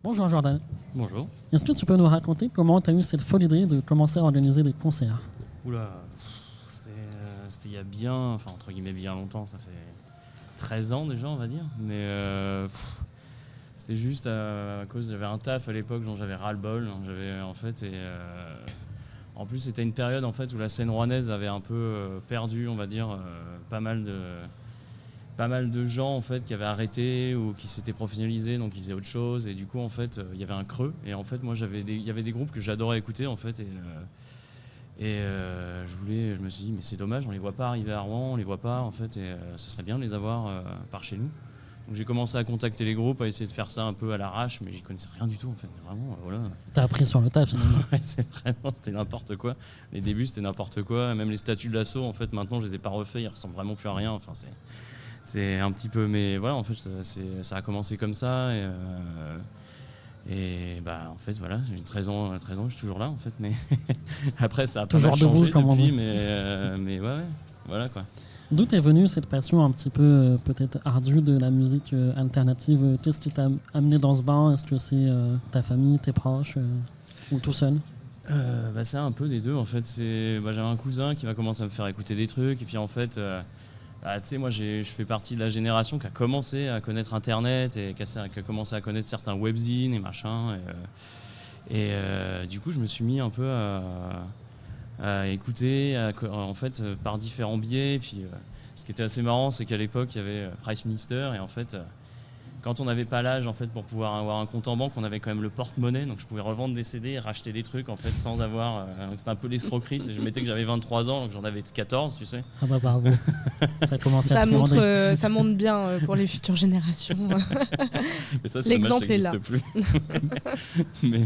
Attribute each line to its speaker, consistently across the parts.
Speaker 1: Bonjour Jordan.
Speaker 2: Bonjour.
Speaker 1: Est-ce que tu peux nous raconter comment tu as eu cette folle idée de commencer à organiser des concerts?
Speaker 2: Oula, c'était il y a bien, enfin entre guillemets bien longtemps, ça fait 13 ans déjà on va dire, mais c'est juste à cause, j'avais un taf à l'époque dont j'avais ras-le-bol, j'avais en fait, en plus c'était une période en fait où la scène rouennaise avait un peu perdu, on va dire, pas mal de gens en fait qui avaient arrêté ou qui s'étaient professionnalisés, donc ils faisaient autre chose, et du coup en fait il y avait un creux, et en fait moi il y avait des groupes que j'adorais écouter en fait, je me suis dit mais c'est dommage, on les voit pas arriver à Rouen, on les voit pas en fait, et ce serait bien de les avoir par chez nous. Donc j'ai commencé à contacter les groupes, à essayer de faire ça un peu à l'arrache, mais j'y connaissais rien du tout en fait, vraiment voilà.
Speaker 1: T'as appris sur le tas finalement.
Speaker 2: Ouais, c'était n'importe quoi. Les débuts c'était n'importe quoi, même les statuts de l'assaut en fait maintenant je les ai pas refaits, ils ressemblent vraiment plus à rien, enfin c'est un petit peu, mais voilà en fait ça a commencé comme ça, et bah en fait voilà, j'ai 13 ans, je suis toujours là en fait, mais après ça a pas mal
Speaker 1: Toujours debout,
Speaker 2: changé
Speaker 1: comme on
Speaker 2: depuis,
Speaker 1: dit.
Speaker 2: mais ouais, voilà quoi.
Speaker 1: D'où t'es venue cette passion un petit peu peut-être ardue de la musique alternative? Qu'est-ce qui t'a amené dans ce bain? Est-ce que c'est ta famille, tes proches ou tout seul?
Speaker 2: C'est un peu des deux en fait. J'avais un cousin qui va commencer à me faire écouter des trucs, et puis en fait tu sais, moi je fais partie de la génération qui a commencé à connaître Internet et qui a commencé à connaître certains webzines et machin, du coup je me suis mis un peu à écouter en fait par différents biais, et puis ce qui était assez marrant c'est qu'à l'époque il y avait Price Minister, et en fait quand on n'avait pas l'âge en fait pour pouvoir avoir un compte en banque, on avait quand même le porte-monnaie, donc je pouvais revendre des CD et racheter des trucs en fait sans avoir, c'était un peu l'escroquerie. Je mettais que j'avais 23 ans, donc j'en avais 14, tu sais.
Speaker 1: Ah bah bravo. Ça commence à
Speaker 3: Ça
Speaker 1: te demander.
Speaker 3: ça montre bien pour les futures générations.
Speaker 2: Mais ça,
Speaker 3: L'exemple est là.
Speaker 2: n'existe plus.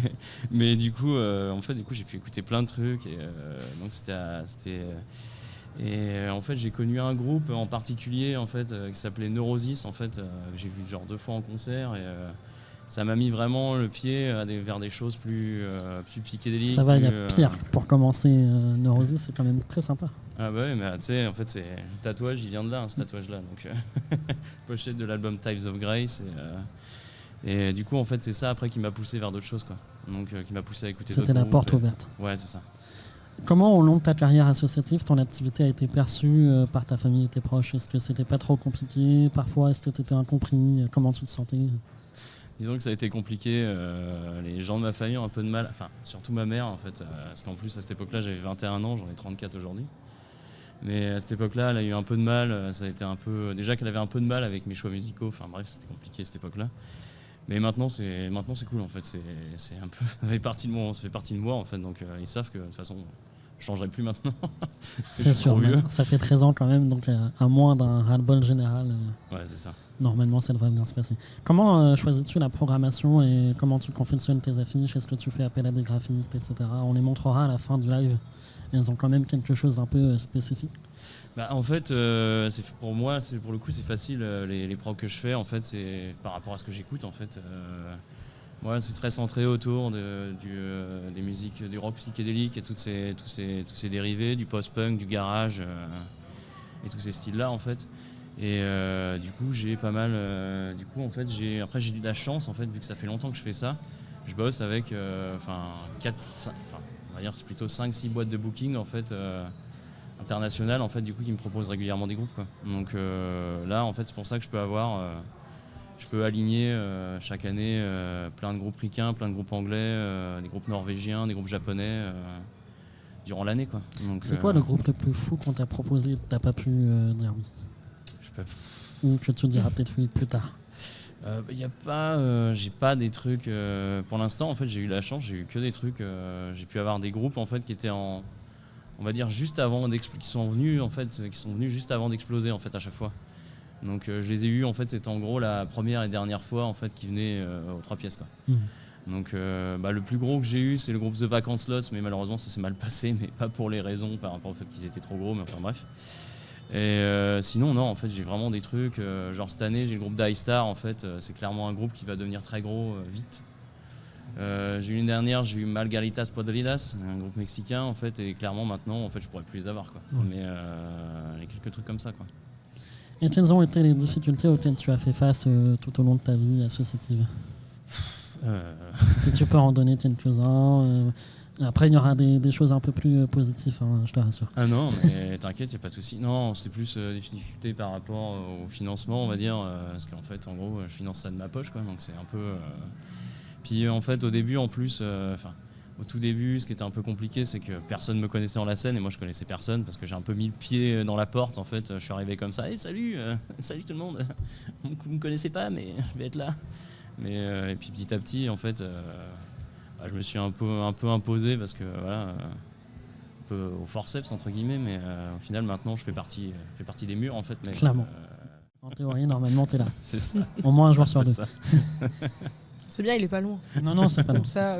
Speaker 2: mais du coup, en fait, j'ai pu écouter plein de trucs, et donc en fait, j'ai connu un groupe en particulier en fait qui s'appelait Neurosis en fait, que j'ai vu genre 2 fois en concert, et ça m'a mis vraiment le pied vers des choses plus psychédéliques.
Speaker 1: Ça va, il y a pire. Pour commencer, Neurosis, c'est quand même très sympa.
Speaker 2: Ah bah oui, mais tu sais, en fait, c'est le tatouage, il vient de là, ce tatouage-là. Donc, pochette de l'album Types of Grace. Et du coup, en fait, c'est ça après qui m'a poussé vers d'autres choses, quoi. Donc, qui m'a poussé à écouter d'autres
Speaker 1: C'était la
Speaker 2: groupes,
Speaker 1: porte ouverte.
Speaker 2: Ouais, c'est ça.
Speaker 1: Comment, au long de ta carrière associative, ton activité a été perçue par ta famille et tes proches? Est-ce que c'était pas trop compliqué? Parfois, est-ce que tu étais incompris? Comment tu te sentais?
Speaker 2: Disons que ça a été compliqué. Les gens de ma famille ont un peu de mal, enfin, surtout ma mère, en fait. Parce qu'en plus, à cette époque-là, j'avais 21 ans, j'en ai 34 aujourd'hui. Mais à cette époque-là, elle a eu un peu de mal. Ça a été un peu. Déjà qu'elle avait un peu de mal avec mes choix musicaux. Enfin, bref, c'était compliqué à cette époque-là. Mais maintenant, c'est cool, en fait. C'est un peu. Ça fait partie de moi, en fait. Donc, ils savent que, de toute façon, je changerai plus maintenant.
Speaker 1: C'est sûr, ça fait 13 ans quand même, donc à moins d'un ras-le-bol général,
Speaker 2: ouais, c'est ça.
Speaker 1: Normalement ça devrait bien se passer. Comment choisis-tu la programmation et comment tu confectionnes tes affiches? Est-ce que tu fais appel à des graphistes, etc.? On les montrera à la fin du live. Elles ont quand même quelque chose d'un peu spécifique.
Speaker 2: En fait, pour moi, pour le coup, c'est facile. Les prods que je fais, en fait, c'est par rapport à ce que j'écoute, en fait. Moi, c'est très centré autour des musiques, du rock psychédélique et tous ces dérivés, du post-punk, du garage et tous ces styles-là, en fait. Et du coup, j'ai pas mal. En fait, j'ai eu de la chance, en fait, vu que ça fait longtemps que je fais ça. Je bosse avec, on va dire, c'est plutôt 5-6 boîtes de booking, en fait, internationales, en fait, du coup, qui me proposent régulièrement des groupes, quoi. Donc là, en fait, c'est pour ça que je peux aligner chaque année plein de groupes ricains, plein de groupes anglais, des groupes norvégiens, des groupes japonais durant l'année, quoi. Donc,
Speaker 1: c'est quoi le groupe le plus fou qu'on t'a proposé et que t'as pas pu dire oui? Ou que tu diras peut-être oui plus tard?
Speaker 2: J'ai pas des trucs pour l'instant. En fait, j'ai eu la chance, j'ai eu que des trucs. J'ai pu avoir des groupes en fait qui étaient on va dire juste avant qui sont venus juste avant d'exploser en fait à chaque fois. Donc je les ai eus en fait, c'était en gros la première et dernière fois en fait qui venaient aux 3 pièces, quoi. Donc le plus gros que j'ai eu, c'est le groupe The Vacant Slots, mais malheureusement ça s'est mal passé, mais pas pour les raisons par rapport au fait qu'ils étaient trop gros, mais enfin bref. Et sinon non, en fait j'ai vraiment des trucs genre cette année j'ai le groupe Die-Star, en fait c'est clairement un groupe qui va devenir très gros vite. J'ai eu une dernière, j'ai eu Margaritas Podridas, un groupe mexicain, en fait, et clairement maintenant en fait je pourrais plus les avoir, quoi. Mais il y a quelques trucs comme ça, quoi.
Speaker 1: Et quelles ont été les difficultés auxquelles tu as fait face tout au long de ta vie associative? Si tu peux en donner quelques-uns. Après, il y aura des choses un peu plus positives, hein, je te rassure.
Speaker 2: Ah non, mais t'inquiète, il n'y a pas de souci. Non, c'est plus des difficultés par rapport au financement, on va dire, parce qu'en fait, en gros, je finance ça de ma poche, quoi, donc c'est un peu... Puis en fait, au début, en plus, au tout début, ce qui était un peu compliqué, c'est que personne me connaissait en la scène, et moi, je connaissais personne, parce que j'ai un peu mis le pied dans la porte, en fait. Je suis arrivé comme ça, « Hey, salut salut tout le monde. Vous me connaissez pas, mais je vais être là. » Et puis petit à petit, en fait... je me suis un peu imposé parce que voilà, un peu au forceps entre guillemets, mais au final maintenant je fais partie des murs en fait. Mais,
Speaker 1: Clairement. En théorie, normalement, t'es là.
Speaker 2: C'est ça.
Speaker 1: Au moins un jour sur deux.
Speaker 2: Ça.
Speaker 3: C'est bien, il est pas loin.
Speaker 1: Non, c'est pas long.
Speaker 3: Comme ça,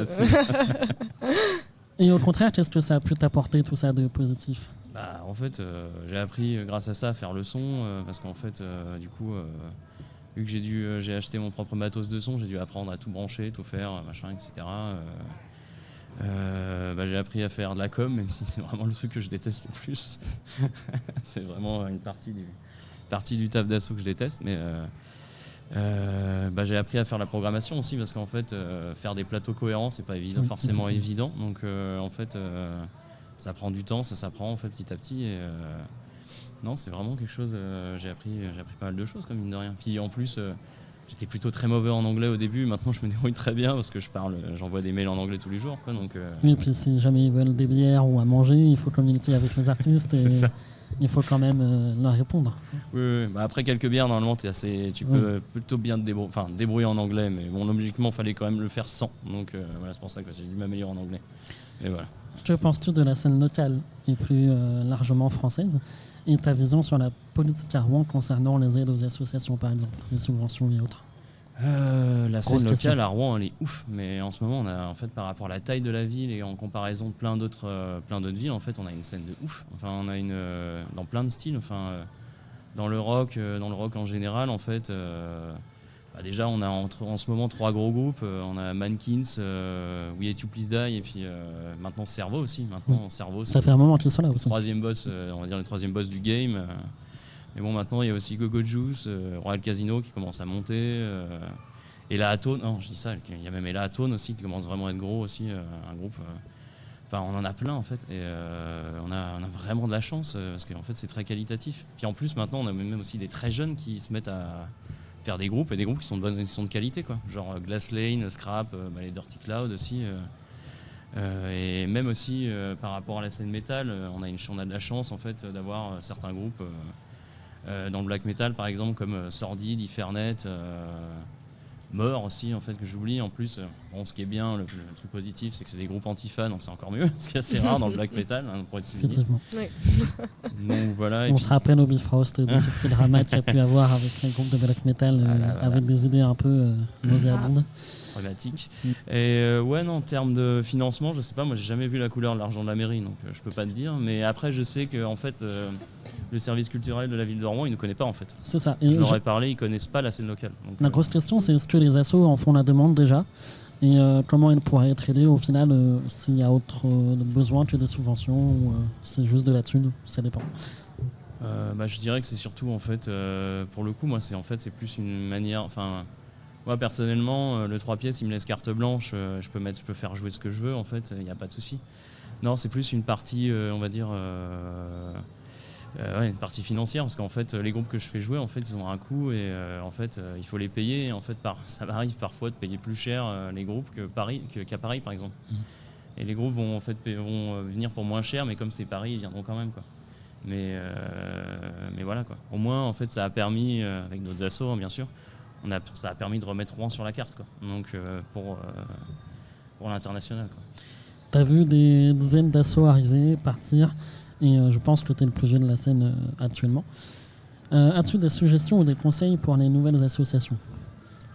Speaker 1: Et au contraire, qu'est-ce que ça a pu t'apporter tout ça de positif?
Speaker 2: En fait, j'ai appris grâce à ça à faire le son parce qu'en fait, du coup, vu que j'ai acheté mon propre matos de son, j'ai dû apprendre à tout brancher, tout faire, machin, etc. J'ai appris à faire de la com, même si c'est vraiment le truc que je déteste le plus. C'est vraiment une partie du taf d'assaut que je déteste, mais j'ai appris à faire la programmation aussi parce qu'en fait, faire des plateaux cohérents, c'est pas évident, forcément évident. Donc en fait, ça prend du temps, ça s'apprend en fait petit à petit. Et, non, c'est vraiment quelque chose. J'ai appris pas mal de choses, comme mine de rien. Puis en plus, j'étais plutôt très mauvais en anglais au début. Maintenant, je me débrouille très bien parce que j'envoie des mails en anglais tous les jours. Quoi, donc,
Speaker 1: Oui, et puis si jamais ils veulent des bières ou à manger, il faut communiquer avec les artistes et il faut quand même leur répondre.
Speaker 2: Oui. Après quelques bières, normalement, tu peux plutôt bien te débrouiller en anglais. Mais bon, logiquement, il fallait quand même le faire sans. Donc voilà, c'est pour ça que j'ai dû m'améliorer en anglais. Et voilà.
Speaker 1: Que penses-tu de la scène locale et plus largement française et ta vision sur la politique à Rouen concernant les aides aux associations, par exemple, les subventions et autres?
Speaker 2: La scène locale
Speaker 1: question.
Speaker 2: à Rouen, elle est ouf, mais en ce moment, on a en fait par rapport à la taille de la ville et en comparaison de plein d'autres villes, en fait, on a une scène de ouf. Enfin, on a dans plein de styles. Enfin, dans le rock en général, en fait. Déjà, on a en ce moment 3 gros groupes. On a Mankins, We Hate You Please Die, et puis maintenant Cerveau aussi. Cerveau,
Speaker 1: ça fait un moment qu'ils sont là aussi.
Speaker 2: Troisième boss, on va dire le troisième boss du game. Mais bon, maintenant il y a aussi Gogo Juice, Royal Casino qui commence à monter. Et la Atone, non, je dis ça, il y a même la Atone aussi qui commence vraiment à être gros aussi, un groupe. Enfin, on en a plein en fait, et on a vraiment de la chance parce qu'en fait c'est très qualitatif. Puis en plus maintenant on a même aussi des très jeunes qui se mettent à faire des groupes, et des groupes qui sont de qualité, quoi. Genre Glass Lane, Scrap, les Dirty Cloud aussi. Et même aussi par rapport à la scène métal, on a de la chance en fait d'avoir certains groupes dans le black metal par exemple comme Sordid, Ifernet, Mort aussi en fait que j'oublie. En plus, ce qui est bien, le truc positif, c'est que c'est des groupes antifa, donc c'est encore mieux, ce qui est assez rare dans le black metal, pour être souligné.
Speaker 1: Effectivement.
Speaker 3: Oui.
Speaker 2: Donc voilà.
Speaker 1: On se rappelle au Bifrost de ce petit drama qu'il y a pu avoir avec les groupes de black metal, avec des idées un peu nauséabondes.
Speaker 2: Problématique. Et en termes de financement, je sais pas, moi j'ai jamais vu la couleur de l'argent de la mairie, donc je peux pas te dire. Mais après, je sais que en fait, le service culturel de la ville de Rouen, il ne connaît pas en fait.
Speaker 1: C'est ça. Et
Speaker 2: je leur ai parlé, ils connaissent pas la scène locale. Donc,
Speaker 1: la grosse question, c'est est-ce que les assos en font la demande déjà, et comment ils pourraient être aidés au final s'il y a autre besoin que des subventions ou c'est juste de la thune, ça dépend.
Speaker 2: Je dirais que c'est surtout en fait, pour le coup, moi c'est plus une manière. Enfin, moi personnellement, le 3 pièces, il me laisse carte blanche, je peux faire jouer ce que je veux en fait, il n'y a pas de souci. Non, c'est plus une partie, on va dire. Une partie financière, parce qu'en fait les groupes que je fais jouer en fait ils ont un coût et en fait il faut les payer, et en fait ça m'arrive parfois de payer plus cher les groupes qu'à Paris par exemple. Et les groupes vont venir pour moins cher, mais comme c'est Paris ils viendront quand même, quoi. Mais voilà, quoi. Au moins en fait ça a permis avec d'autres assos, hein, bien sûr, ça a permis de remettre Rouen sur la carte, quoi. Donc pour l'international, quoi.
Speaker 1: T'as vu des dizaines d'assos arriver, partir, et je pense que tu es le plus jeune de la scène actuellement. As-tu des suggestions ou des conseils pour les nouvelles associations?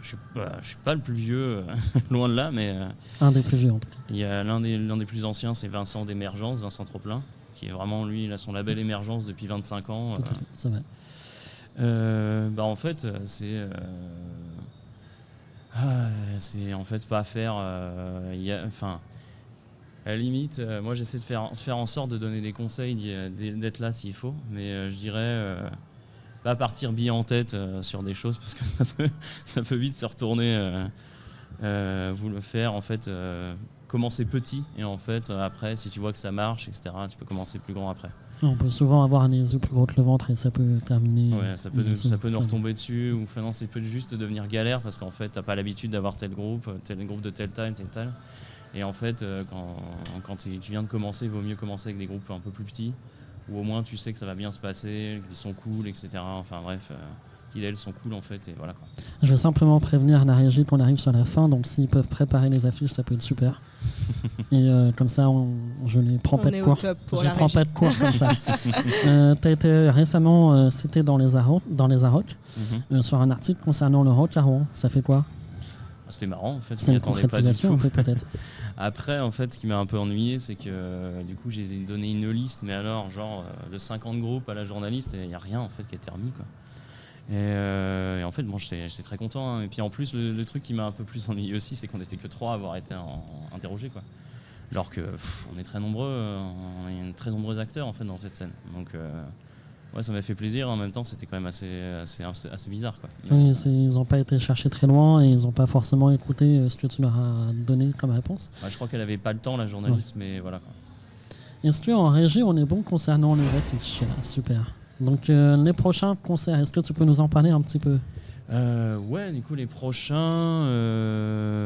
Speaker 2: Je suis pas le plus vieux, loin de là, mais...
Speaker 1: un des plus vieux, en tout cas.
Speaker 2: Il y a l'un des plus anciens, c'est Vincent d'Émergence, Vincent Troplin, qui est vraiment, lui, il a son label Émergence depuis 25 ans.
Speaker 1: Tout à fait, c'est vrai.
Speaker 2: En fait, c'est en fait pas faire... à la limite, moi j'essaie de faire en sorte de donner des conseils, d'être là s'il faut, mais je dirais pas partir bille en tête sur des choses, parce que ça peut vite se retourner vous le faire en fait commencer petit et en fait après si tu vois que ça marche etc tu peux commencer plus grand après.
Speaker 1: On peut souvent avoir les yeux plus gros que le ventre et ça peut terminer.
Speaker 2: Ouais, ça peut nous retomber dessus ou enfin, non, c'est peut juste devenir galère parce qu'en fait t'as pas l'habitude d'avoir tel groupe de tel tel et en fait quand tu viens de commencer il vaut mieux commencer avec des groupes un peu plus petits où au moins tu sais que ça va bien se passer, qu'ils sont cool etc. Enfin bref elles sont cool en fait et voilà quoi.
Speaker 1: Je vais simplement prévenir la régie qu'on arrive sur la fin, donc s'ils peuvent préparer les affiches ça peut être super. Et comme ça je les prends pas de cours. Je les prends pas de cours comme ça. Tu as été récemment cité dans les Arocs sur un article concernant le rock à Rouen. Ça fait quoi?
Speaker 2: C'était marrant en fait.
Speaker 1: C'est une concrétisation peut-être.
Speaker 2: Après en fait ce qui m'a un peu ennuyé c'est que du coup j'ai donné une liste mais alors genre de 50 groupes à la journaliste et il n'y a rien en fait qui a été remis quoi. Et en fait, bon, j'étais très content. Hein. Et puis en plus, le truc qui m'a un peu plus ennuyé aussi, c'est qu'on n'était que 3 à avoir été interrogés. Quoi. Alors que on est très nombreux, on est très nombreux acteurs en fait dans cette scène. Donc ouais, ça m'a fait plaisir. En même temps, c'était quand même assez bizarre. Quoi.
Speaker 1: Oui, ils n'ont pas été chercher très loin et ils n'ont pas forcément écouté ce que tu leur as donné comme réponse.
Speaker 2: Ouais, je crois qu'elle n'avait pas le temps, la journaliste, mais voilà. Quoi.
Speaker 1: Est-ce qu'en régie, on est bon concernant les affiches? Super. Donc les prochains concerts, est-ce que tu peux nous en parler un petit peu?
Speaker 2: Ouais, du coup les prochains,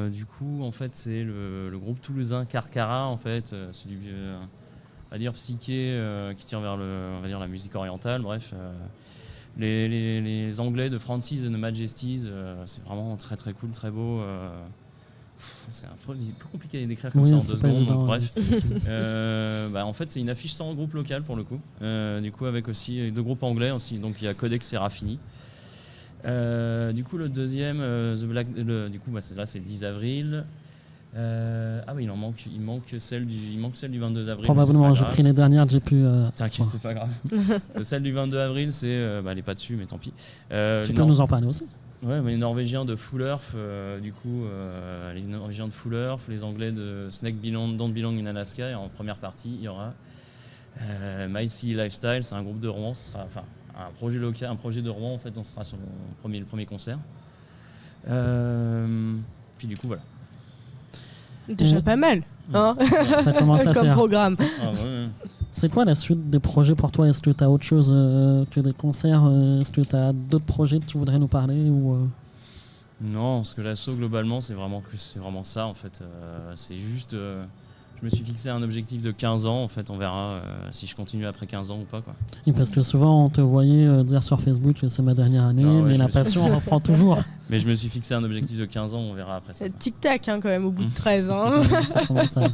Speaker 2: du coup en fait c'est le groupe toulousain Carcara en fait, c'est du on va dire psyché qui tire vers on va dire la musique orientale, bref. Les Anglais de Francis and the Majesties, c'est vraiment très très cool, très beau. C'est un peu compliqué à décrire comme ça en 2 secondes.
Speaker 1: Évident,
Speaker 2: bref, en fait, c'est une affiche sans groupe local pour le coup. Du coup, avec aussi 2 groupes anglais aussi. Donc il y a Codex Serafini. Du coup, le deuxième, du coup, là c'est le 10 avril. Ah oui, il manque celle du 22 avril.
Speaker 1: Probablement, j'ai pris les dernières, j'ai pu.
Speaker 2: T'inquiète, c'est pas grave. Celle du 22 avril, c'est, elle est pas dessus, mais tant pis.
Speaker 1: Tu peux nous en parler aussi?
Speaker 2: Ouais, mais les Norvégiens de Full Earth, les Norvégiens de Full Earth, les Anglais de Don't Belong in Alaska, et en première partie, il y aura My Sea Lifestyle, c'est un groupe de Rouen, ce sera, enfin, un projet local, un projet de Rouen, en fait, on sera sur le premier concert. Puis du coup, voilà.
Speaker 3: Déjà pas mal, hein.
Speaker 1: Ça commence à
Speaker 3: comme
Speaker 1: faire.
Speaker 3: Programme.
Speaker 2: Ah, ouais.
Speaker 1: C'est quoi la suite des projets pour toi? Est-ce que tu as autre chose que des concerts? Est-ce que tu as d'autres projets que tu voudrais nous parler ou
Speaker 2: Non, parce que l'assaut globalement c'est vraiment ça en fait. C'est juste, je me suis fixé un objectif de 15 ans en fait, on verra si je continue après 15 ans ou pas quoi.
Speaker 1: Et parce que souvent on te voyait dire sur Facebook que c'est ma dernière année,
Speaker 2: Non, ouais,
Speaker 1: mais la passion reprend toujours.
Speaker 2: Mais je me suis fixé un objectif de 15 ans, on verra après ça.
Speaker 3: Tic-tac quand même au bout de 13 ans.
Speaker 1: Ça commence à...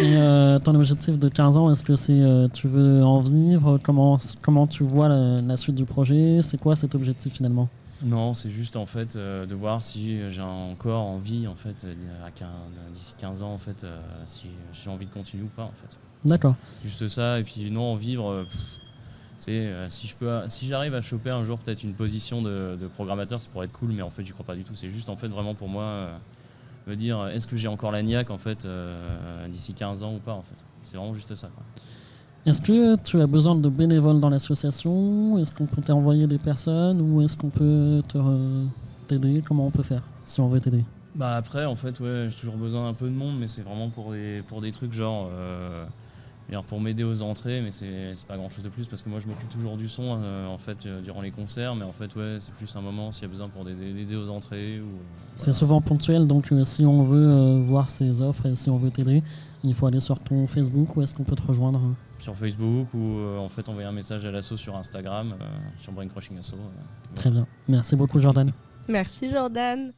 Speaker 1: Et ton objectif de 15 ans, est-ce que c'est tu veux en vivre? Comment tu vois la suite du projet? C'est quoi cet objectif finalement?
Speaker 2: Non, c'est juste en fait de voir si j'ai encore envie en fait d'ici 15 ans en fait si j'ai envie de continuer ou pas en fait.
Speaker 1: D'accord.
Speaker 2: Juste ça et puis non en vivre si j'arrive à choper un jour peut-être une position de programmateur, ça pourrait être cool mais en fait j'y crois pas du tout. C'est juste en fait vraiment pour moi me dire est-ce que j'ai encore la niaque en fait d'ici 15 ans ou pas en fait. C'est vraiment juste ça quoi.
Speaker 1: Est-ce que tu as besoin de bénévoles dans l'association? Est-ce qu'on peut t'envoyer des personnes ou est-ce qu'on peut t'aider? Comment on peut faire si on veut t'aider?
Speaker 2: Bah après en fait ouais j'ai toujours besoin d'un peu de monde mais c'est vraiment pour des trucs genre pour m'aider aux entrées mais c'est pas grand chose de plus parce que moi je m'occupe toujours du son en fait durant les concerts mais en fait ouais c'est plus un moment s'il y a besoin pour aider aux entrées ou,
Speaker 1: c'est souvent ponctuel donc si on veut voir ces offres et si on veut t'aider il faut aller sur ton Facebook ou est-ce qu'on peut te rejoindre
Speaker 2: sur Facebook ou en fait envoyer un message à l'asso sur Instagram sur Brain Crushing Asso.
Speaker 1: Très bien, merci beaucoup Jordan.
Speaker 3: Merci Jordan.